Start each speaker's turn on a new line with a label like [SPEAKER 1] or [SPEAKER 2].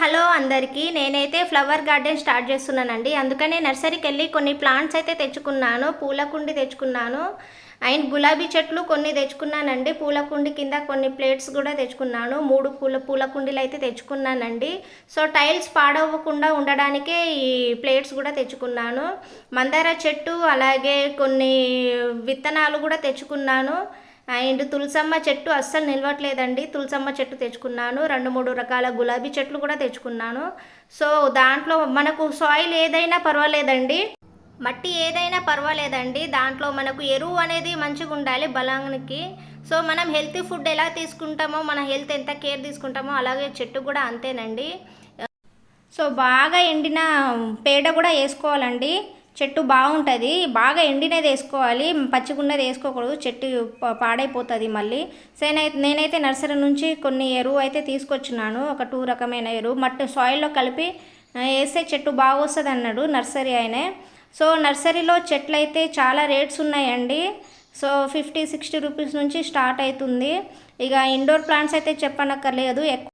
[SPEAKER 1] Hello అందరికీ. నేనైతే flower garden start చేస్తున్నానండి. అందుకనే నర్సరీకి వెళ్ళి కొన్ని ప్లాంట్స్ అయితే తెచ్చుకున్నాను. పూల కుండి తెచ్చుకున్నాను అండ్ గులాబీ చెట్లు కొన్ని తెచ్చుకున్నానండి. పూల కుండి కింద కొన్ని ప్లేట్స్ కూడా తెచ్చుకున్నాను. 3 పూల కుండీలు అయితే తెచ్చుకున్నానండి. సో టైల్స్ పాడవకుండా ఉండడానికే ఈ ప్లేట్స్ కూడా తెచ్చుకున్నాను. మందార చెట్టు అలాగే కొన్ని విత్తనాలు కూడా తెచ్చుకున్నాను. అండ్ తులసమ్మ చెట్టు అస్సలు నిలవట్లేదండి. తులసమ్మ చెట్టు తెచ్చుకున్నాను. 2-3 రకాల గులాబీ చెట్లు కూడా తెచ్చుకున్నాను. సో దాంట్లో మనకు సాయిల్ ఏదైనా పర్వాలేదండి, మట్టి ఏదైనా పర్వాలేదండి. దాంట్లో మనకు ఎరువు అనేది మంచిగా ఉండాలి బలానికి. సో మనం హెల్తీ ఫుడ్ ఎలా తీసుకుంటామో, మన హెల్త్ ఎంత కేర్ తీసుకుంటామో అలాగే చెట్టు కూడా అంతేనండి. సో బాగా ఎండిన పేడ కూడా వేసుకోవాలండి. చెట్టు బాగుంటుంది. బాగా ఎండినది వేసుకోవాలి, పచ్చిగున్నది వేసుకోకూడదు, చెట్టు పాడైపోతుంది మళ్ళీ. సో నేనైతే నర్సరీ నుంచి కొన్ని ఎరువు అయితే తీసుకొచ్చున్నాను. ఒక 2 రకమైన ఎరువు మట్టి సాయిల్లో కలిపి వేస్తే చెట్టు బాగా వస్తుంది అన్నాడు నర్సరీ ఆయనే. సో నర్సరీలో చెట్లు అయితే చాలా రేట్స్ ఉన్నాయండి. సో 50-60 రూపీస్ నుంచి స్టార్ట్ అవుతుంది. ఇక ఇండోర్ ప్లాంట్స్ అయితే చెప్పనక్కర్లేదు, ఎక్కువ